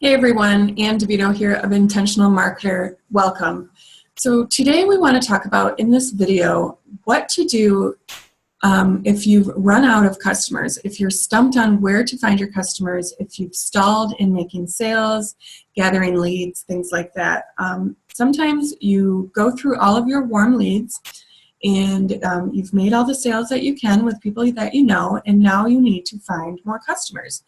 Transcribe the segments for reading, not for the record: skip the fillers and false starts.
Hey everyone, Ann DeVito here of Intentional Marketer. Welcome. So today we want to talk about in this video what to do if you've run out of customers, if you're stumped on where to find your customers, if you've stalled in making sales, gathering leads, things like that. Sometimes you go through all of your warm leads and you've made all the sales that you can with people that you know, and now you need to find more customers.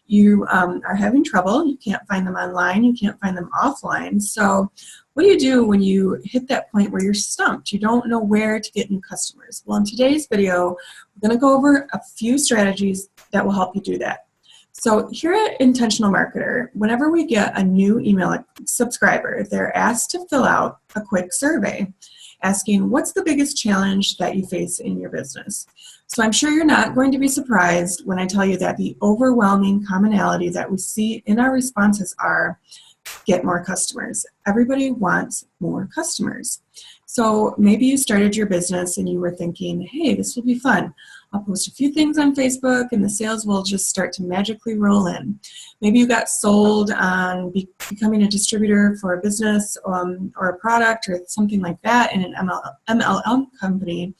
You are having trouble, you can't find them online, you can't find them offline. So what do you do when you hit that point where you're stumped? You don't know where to get new customers. Well, in today's video, we're going to go over a few strategies that will help you do that. So here at Intentional Marketer, whenever we get a new email subscriber, they're asked to fill out a quick survey asking what's the biggest challenge that you face in your business. So I'm sure you're not going to be surprised when I tell you that the overwhelming commonality that we see in our responses are get more customers. Everybody wants more customers. So maybe you started your business and you were thinking, hey, this will be fun. I'll post a few things on Facebook and the sales will just start to magically roll in. Maybe you got sold on becoming a distributor for a business or a product or something like that in an MLM company,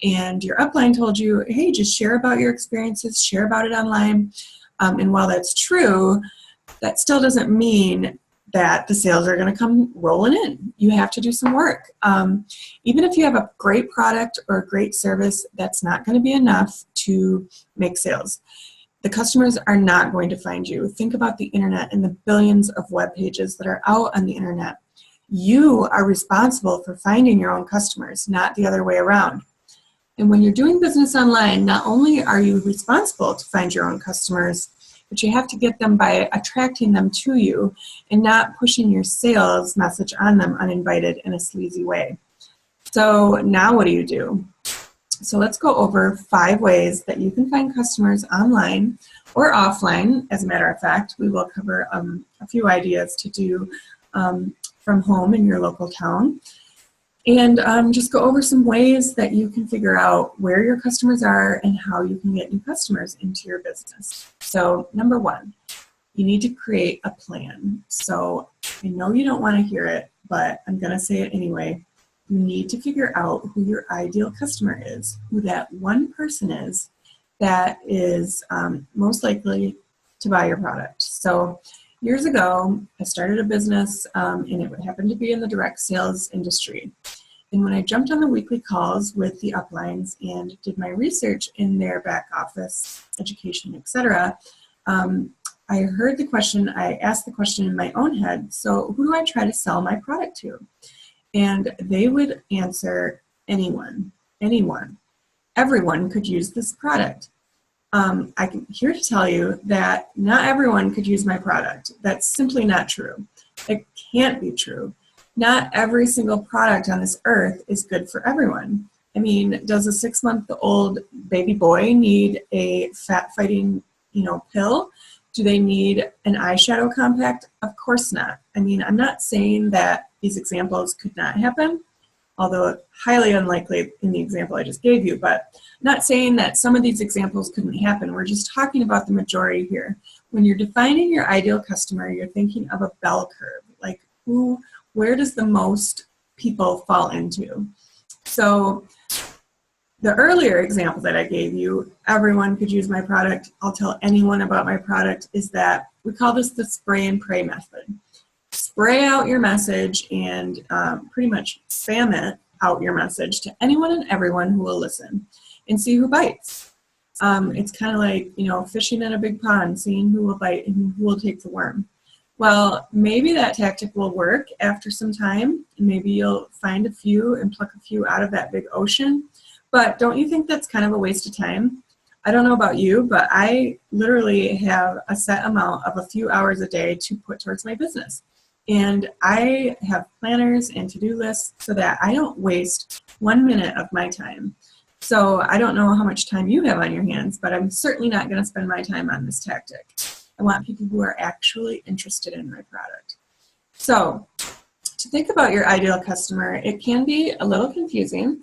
and your upline told you, hey, just share about your experiences, share about it online. And while that's true, that still doesn't mean that the sales are going to come rolling in. You have to do some work. Even if you have a great product or a great service, that's not going to be enough to make sales. The customers are not going to find you. Think about the internet and the billions of web pages that are out on the internet. You are responsible for finding your own customers, not the other way around. And when you're doing business online, not only are you responsible to find your own customers, but you have to get them by attracting them to you and not pushing your sales message on them uninvited in a sleazy way. So now what do? So let's go over 5 ways that you can find customers online or offline. As a matter of fact, we will cover a few ideas to do from home in your local town. And just go over some ways that you can figure out where your customers are and how you can get new customers into your business. So number 1, you need to create a plan. So I know you don't want to hear it, but I'm going to say it anyway. You need to figure out who your ideal customer is, who that one person is that is most likely to buy your product. So years ago, I started a business and it happened to be in the direct sales industry. And when I jumped on the weekly calls with the uplines and did my research in their back office, education, etc., I heard the question, I asked the question in my own head, so who do I try to sell my product to? And they would answer anyone, everyone could use this product. I'm here to tell you that not everyone could use my product. That's simply not true. It can't be true. Not every single product on this earth is good for everyone. I mean, does a 6-month-old baby boy need a fat-fighting, pill? Do they need an eyeshadow compact? Of course not. I mean, I'm not saying that these examples could not happen, although highly unlikely in the example I just gave you, but I'm not saying that some of these examples couldn't happen. We're just talking about the majority here. When you're defining your ideal customer, you're thinking of a bell curve, like where does the most people fall into? So the earlier example that I gave you, everyone could use my product, I'll tell anyone about my product, is that we call this the spray and pray method. Spray out your message and pretty much spam it out your message to anyone and everyone who will listen and see who bites. It's kind of like, fishing in a big pond, seeing who will bite and who will take the worm. Well, maybe that tactic will work after some time. Maybe you'll find a few and pluck a few out of that big ocean. But don't you think that's kind of a waste of time? I don't know about you, but I literally have a set amount of a few hours a day to put towards my business. And I have planners and to-do lists so that I don't waste 1 minute of my time. So I don't know how much time you have on your hands, but I'm certainly not going to spend my time on this tactic. I want people who are actually interested in my product. So to think about your ideal customer, it can be a little confusing.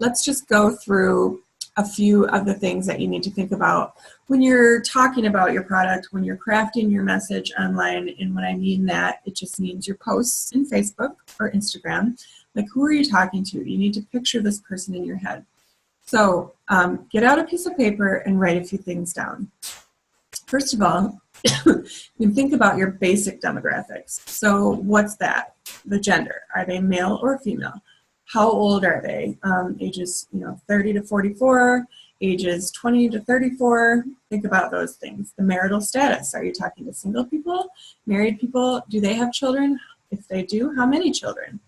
Let's just go through a few of the things that you need to think about when you're talking about your product, when you're crafting your message online. And when I mean that, it just means your posts in Facebook or Instagram. Like, who are you talking to? You need to picture this person in your head. So get out a piece of paper and write a few things down. First of all, you think about your basic demographics. So what's that? The gender. Are they male or female? How old are they? Ages 30 to 44, ages 20 to 34. Think about those things. The marital status. Are you talking to single people, married people? Do they have children? If they do, how many children?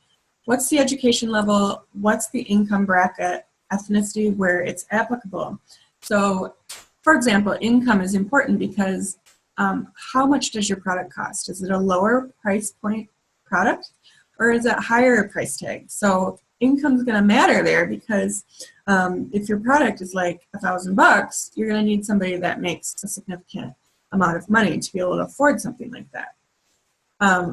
What's the education level? What's the income bracket? Ethnicity, where it's applicable. So, for example, income is important because how much does your product cost? Is it a lower price point product, or is it a higher price tag? So income is going to matter there, because if your product is like $1,000, you're going to need somebody that makes a significant amount of money to be able to afford something like that.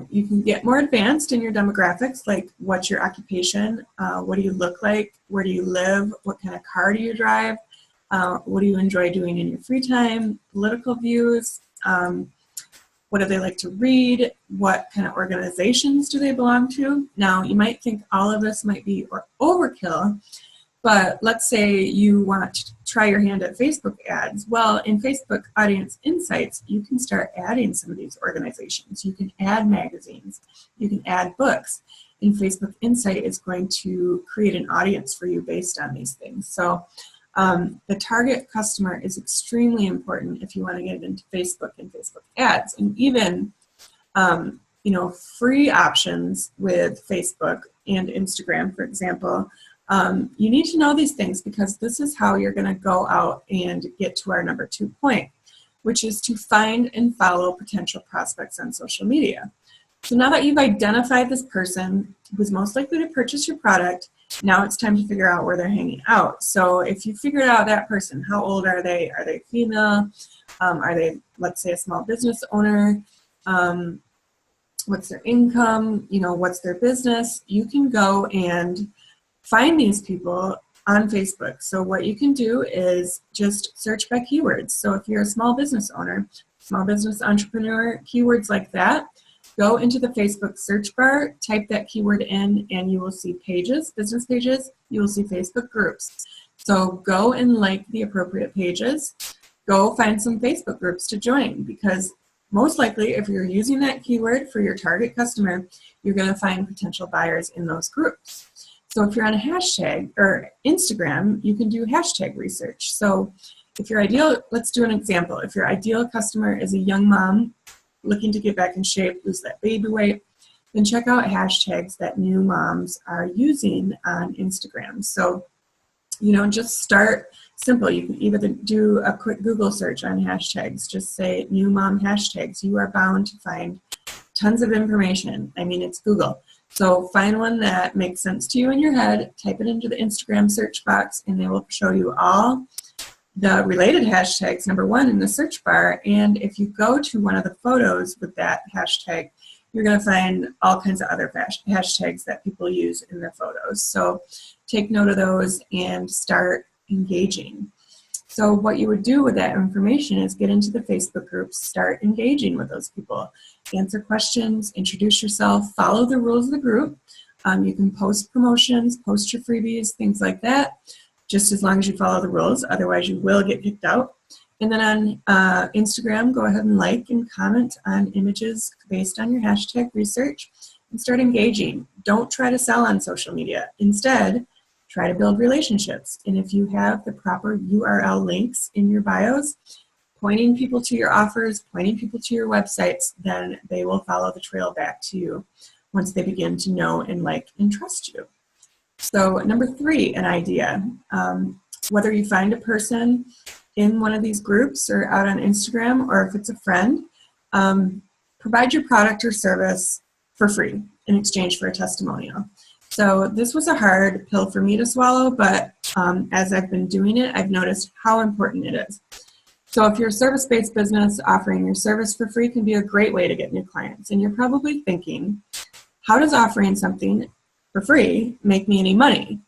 You can get more advanced in your demographics, like what's your occupation, what do you look like, where do you live, what kind of car do you drive, what do you enjoy doing in your free time, political views, what do they like to read, what kind of organizations do they belong to. Now, you might think all of this might be overkill, but let's say you want to try your hand at Facebook ads. Well, in Facebook Audience Insights, you can start adding some of these organizations. You can add magazines. You can add books. And Facebook Insight is going to create an audience for you based on these things. So the target customer is extremely important if you want to get into Facebook and Facebook ads. And even free options with Facebook and Instagram, for example. You need to know these things, because this is how you're going to go out and get to our number 2 point, which is to find and follow potential prospects on social media. So now that you've identified this person who's most likely to purchase your product, now it's time to figure out where they're hanging out. So if you figured out that person, how old are they? Are they female? Are they, let's say, a small business owner? What's their income? What's their business? You can go and find these people on Facebook. So what you can do is just search by keywords. So if you're a small business owner, small business entrepreneur, keywords like that, go into the Facebook search bar, type that keyword in, and you will see pages, business pages. You will see Facebook groups. So go and like the appropriate pages. Go find some Facebook groups to join, because most likely, if you're using that keyword for your target customer, you're going to find potential buyers in those groups. So if you're on a hashtag or Instagram, you can do hashtag research. So if your ideal, let's do an example. If your ideal customer is a young mom looking to get back in shape, lose that baby weight, then check out hashtags that new moms are using on Instagram. So, just start simple. You can either do a quick Google search on hashtags. Just say new mom hashtags. You are bound to find tons of information. I mean, it's Google. So find one that makes sense to you in your head, type it into the Instagram search box, and they will show you all the related hashtags, number 1, in the search bar. And if you go to one of the photos with that hashtag, you're going to find all kinds of other hashtags that people use in their photos. So take note of those and start engaging. So what you would do with that information is get into the Facebook groups, start engaging with those people, answer questions, introduce yourself, follow the rules of the group. You can post promotions, post your freebies, things like that, just as long as you follow the rules. Otherwise, you will get kicked out. And then on Instagram, go ahead and like and comment on images based on your hashtag research and start engaging. Don't try to sell on social media. Instead, try to build relationships. And if you have the proper URL links in your bios, pointing people to your offers, pointing people to your websites, then they will follow the trail back to you once they begin to know and like and trust you. So number 3, an idea. Whether you find a person in one of these groups or out on Instagram, or if it's a friend, provide your product or service for free in exchange for a testimonial. So this was a hard pill for me to swallow, but as I've been doing it, I've noticed how important it is. So if you're a service-based business, offering your service for free can be a great way to get new clients. And you're probably thinking, how does offering something for free make me any money?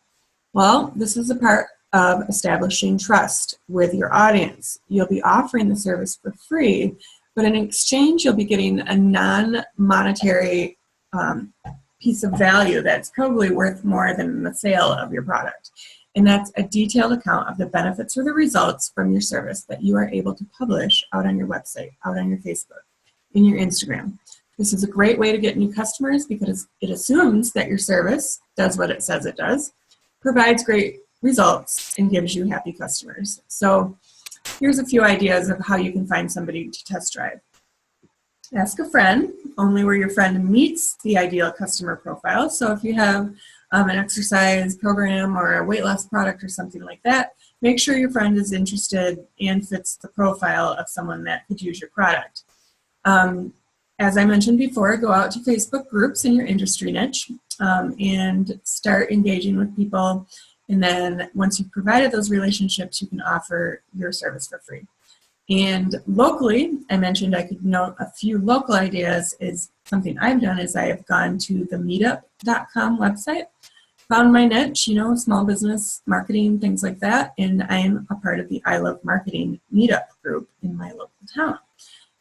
Well, this is the part of establishing trust with your audience. You'll be offering the service for free, but in exchange, you'll be getting a non-monetary piece of value that's probably worth more than the sale of your product. And that's a detailed account of the benefits or the results from your service that you are able to publish out on your website, out on your Facebook, in your Instagram. This is a great way to get new customers because it assumes that your service does what it says it does, provides great results, and gives you happy customers. So here's a few ideas of how you can find somebody to test drive. Ask a friend, only where your friend meets the ideal customer profile. So if you have an exercise program or a weight loss product or something like that, make sure your friend is interested and fits the profile of someone that could use your product. As I mentioned before, go out to Facebook groups in your industry niche and start engaging with people. And then once you've provided those relationships, you can offer your service for free. And locally, I mentioned I could note a few local ideas. Is something I've done is I have gone to the meetup.com website, found my niche, small business marketing, things like that, and I am a part of the I Love Marketing meetup group in my local town.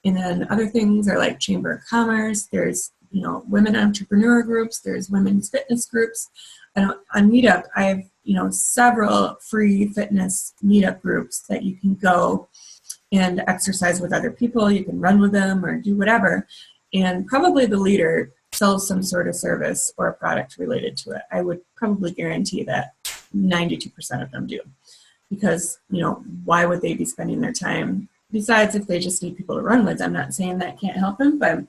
And then other things are like Chamber of Commerce, there's women entrepreneur groups, there's women's fitness groups. And on Meetup, I have several free fitness meetup groups that you can go and exercise with other people. You can run with them or do whatever. And probably the leader sells some sort of service or a product related to it. I would probably guarantee that 92% of them do. Because, why would they be spending their time? Besides, if they just need people to run with, I'm not saying that can't help them, but,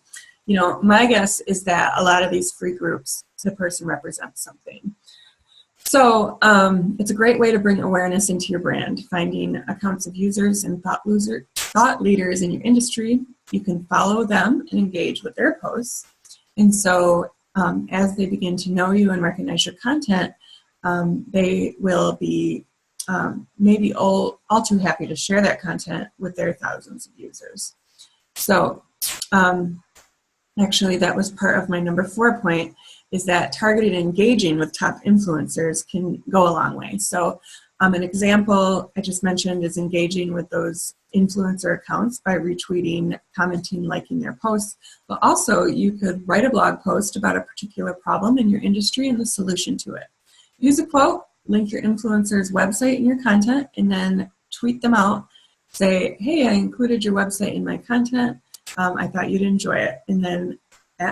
my guess is that a lot of these free groups, the person represents something. So it's a great way to bring awareness into your brand, finding accounts of users and thought leaders in your industry. You can follow them and engage with their posts. And so as they begin to know you and recognize your content, they will be maybe all too happy to share that content with their thousands of users. So actually that was part of my number 4 point, is that targeted engaging with top influencers can go a long way. So an example I just mentioned is engaging with those influencer accounts by retweeting, commenting, liking their posts. But also you could write a blog post about a particular problem in your industry and the solution to it. Use a quote, link your influencer's website in your content, and then tweet them out. Say, hey, I included your website in my content. I thought you'd enjoy it. And then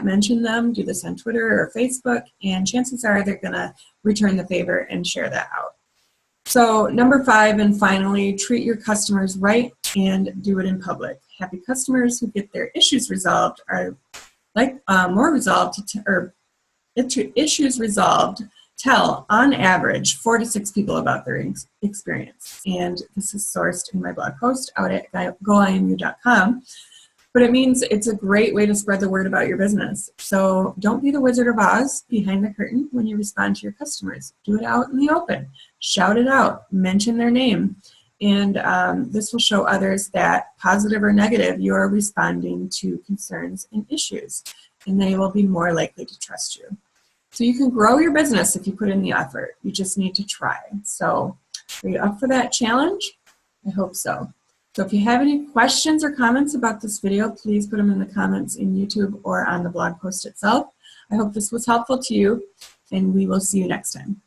mention them, do this on Twitter or Facebook, and chances are they're going to return the favor and share that out. So number 5, and finally, treat your customers right and do it in public. Happy customers who get their issues resolved are more resolved issues resolved tell on average 4 to 6 people about their experience. And this is sourced in my blog post out at goimu.com. But it means it's a great way to spread the word about your business. So don't be the Wizard of Oz behind the curtain when you respond to your customers. Do it out in the open. Shout it out. Mention their name. And this will show others that, positive or negative, you are responding to concerns and issues. And they will be more likely to trust you. So you can grow your business if you put in the effort. You just need to try. So are you up for that challenge? I hope so. So if you have any questions or comments about this video, please put them in the comments in YouTube or on the blog post itself. I hope this was helpful to you, and we will see you next time.